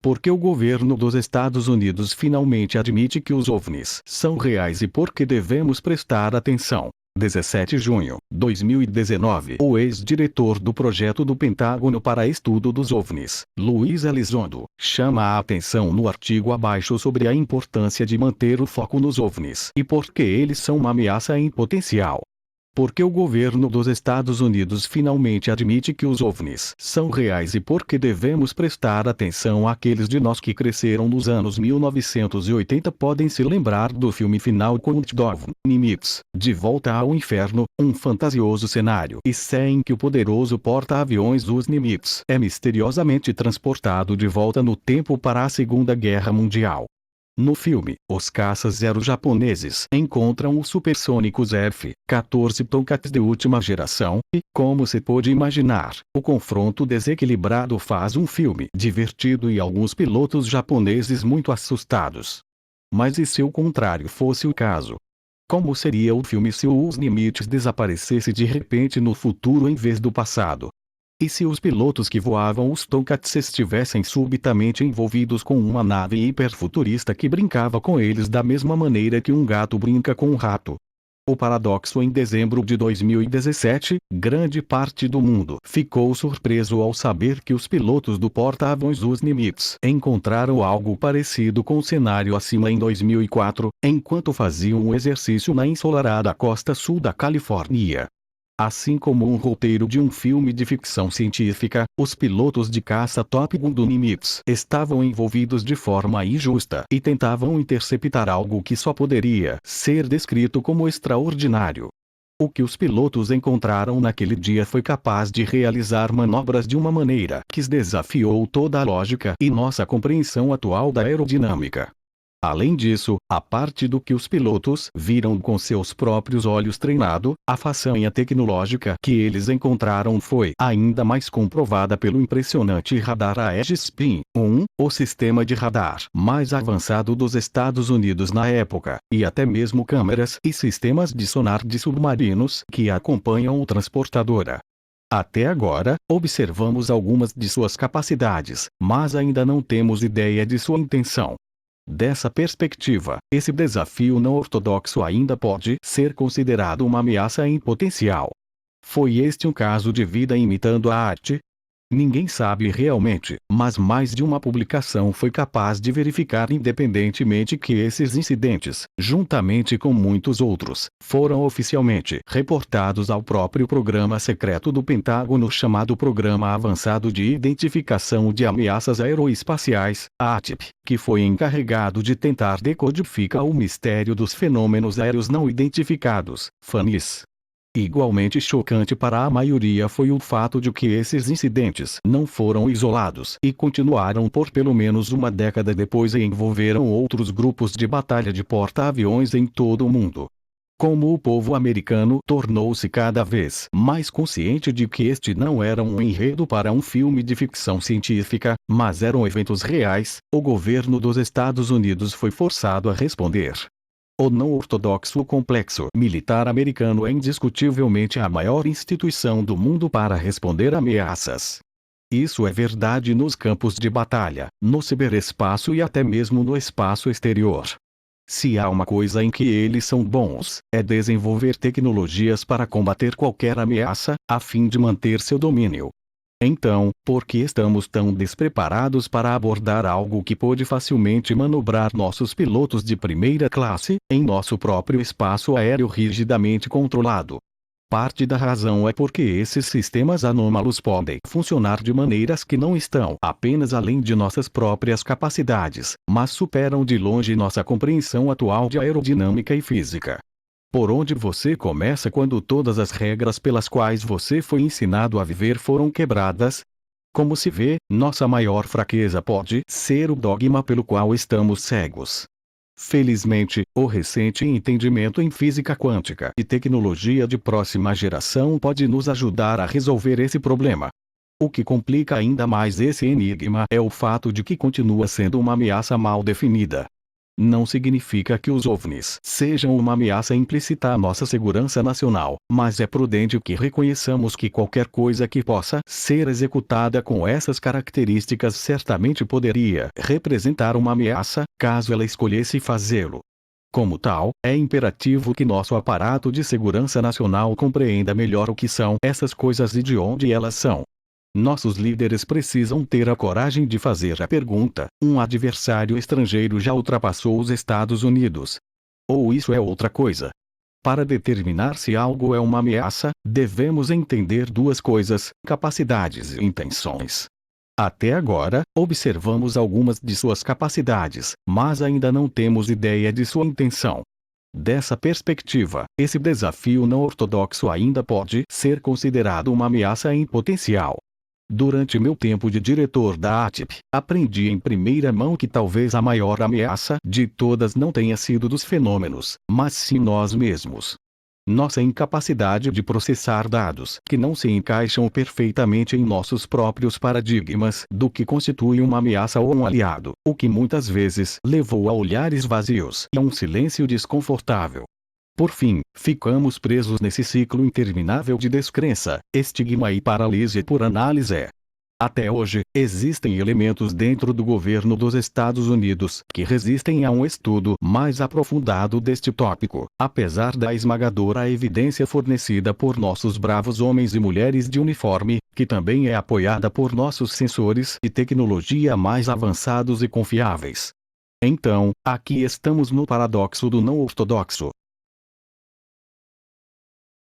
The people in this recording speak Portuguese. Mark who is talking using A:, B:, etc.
A: Porque o governo dos Estados Unidos finalmente admite que os OVNIs são reais e por que devemos prestar atenção. 17 de junho de 2019. O ex-diretor do projeto do Pentágono para estudo dos OVNIs, Luiz Elizondo, chama a atenção no artigo abaixo sobre a importância de manter o foco nos OVNIs e por que eles são uma ameaça em potencial. Porque o governo dos Estados Unidos finalmente admite que os OVNIs são reais e porque devemos prestar atenção àqueles de nós que cresceram nos anos 1980 podem se lembrar do filme final Countdown Nimitz, De Volta ao Inferno, um fantasioso cenário e sé em que o poderoso porta-aviões dos Nimitz é misteriosamente transportado de volta no tempo para a Segunda Guerra Mundial. No filme, os caças Zero japoneses encontram os supersônicos F-14 Tomcats de última geração, e, como se pôde imaginar, o confronto desequilibrado faz um filme divertido e alguns pilotos japoneses muito assustados. Mas e se o contrário fosse o caso? Como seria o filme se os Nimitz desaparecesse de repente no futuro em vez do passado? E se os pilotos que voavam os Tomcats estivessem subitamente envolvidos com uma nave hiperfuturista que brincava com eles da mesma maneira que um gato brinca com um rato? O paradoxo. Em dezembro de 2017, grande parte do mundo ficou surpreso ao saber que os pilotos do porta-aviões dos Nimitz encontraram algo parecido com o cenário acima em 2004, enquanto faziam um exercício na ensolarada costa sul da Califórnia. Assim como um roteiro de um filme de ficção científica, os pilotos de caça Top Gun do Nimitz estavam envolvidos de forma injusta e tentavam interceptar algo que só poderia ser descrito como extraordinário. O que os pilotos encontraram naquele dia foi capaz de realizar manobras de uma maneira que desafiou toda a lógica e nossa compreensão atual da aerodinâmica. Além disso, a parte do que os pilotos viram com seus próprios olhos treinado, a façanha tecnológica que eles encontraram foi ainda mais comprovada pelo impressionante radar Aegis-Spin-1, o sistema de radar mais avançado dos Estados Unidos na época, e até mesmo câmeras e sistemas de sonar de submarinos que acompanham o transportadora. Até agora, observamos algumas de suas capacidades, mas ainda não temos ideia de sua intenção. Dessa perspectiva, esse desafio não ortodoxo ainda pode ser considerado uma ameaça em potencial. Foi este um caso de vida imitando a arte? Ninguém sabe realmente, mas mais de uma publicação foi capaz de verificar independentemente que esses incidentes, juntamente com muitos outros, foram oficialmente reportados ao próprio programa secreto do Pentágono chamado Programa Avançado de Identificação de Ameaças Aeroespaciais, ATIP, que foi encarregado de tentar decodificar o mistério dos fenômenos aéreos não identificados, FANIS. Igualmente chocante para a maioria foi o fato de que esses incidentes não foram isolados e continuaram por pelo menos uma década depois e envolveram outros grupos de batalha de porta-aviões em todo o mundo. Como o povo americano tornou-se cada vez mais consciente de que este não era um enredo para um filme de ficção científica, mas eram eventos reais, o governo dos Estados Unidos foi forçado a responder. O não ortodoxo complexo militar americano é indiscutivelmente a maior instituição do mundo para responder a ameaças. Isso é verdade nos campos de batalha, no ciberespaço e até mesmo no espaço exterior. Se há uma coisa em que eles são bons, é desenvolver tecnologias para combater qualquer ameaça, a fim de manter seu domínio. Então, por que estamos tão despreparados para abordar algo que pode facilmente manobrar nossos pilotos de primeira classe, em nosso próprio espaço aéreo rigidamente controlado? Parte da razão é porque esses sistemas anômalos podem funcionar de maneiras que não estão apenas além de nossas próprias capacidades, mas superam de longe nossa compreensão atual de aerodinâmica e física. Por onde você começa quando todas as regras pelas quais você foi ensinado a viver foram quebradas? Como se vê, nossa maior fraqueza pode ser o dogma pelo qual estamos cegos. Felizmente, o recente entendimento em física quântica e tecnologia de próxima geração pode nos ajudar a resolver esse problema. O que complica ainda mais esse enigma é o fato de que continua sendo uma ameaça mal definida. Não significa que os OVNIs sejam uma ameaça implícita à nossa segurança nacional, mas é prudente que reconheçamos que qualquer coisa que possa ser executada com essas características certamente poderia representar uma ameaça, caso ela escolhesse fazê-lo. Como tal, é imperativo que nosso aparato de segurança nacional compreenda melhor o que são essas coisas e de onde elas são. Nossos líderes precisam ter a coragem de fazer a pergunta: um adversário estrangeiro já ultrapassou os Estados Unidos? Ou isso é outra coisa? Para determinar se algo é uma ameaça, devemos entender duas coisas: capacidades e intenções. Até agora, observamos algumas de suas capacidades, mas ainda não temos ideia de sua intenção. Dessa perspectiva, esse desafio não ortodoxo ainda pode ser considerado uma ameaça em potencial. Durante meu tempo de diretor da ATIP, aprendi em primeira mão que talvez a maior ameaça de todas não tenha sido dos fenômenos, mas sim nós mesmos. Nossa incapacidade de processar dados que não se encaixam perfeitamente em nossos próprios paradigmas do que constitui uma ameaça ou um aliado, o que muitas vezes levou a olhares vazios e a um silêncio desconfortável. Por fim, ficamos presos nesse ciclo interminável de descrença, estigma e paralisia por análise. Até hoje, existem elementos dentro do governo dos Estados Unidos que resistem a um estudo mais aprofundado deste tópico, apesar da esmagadora evidência fornecida por nossos bravos homens e mulheres de uniforme, que também é apoiada por nossos sensores e tecnologia mais avançados e confiáveis. Então, aqui estamos no paradoxo do não ortodoxo.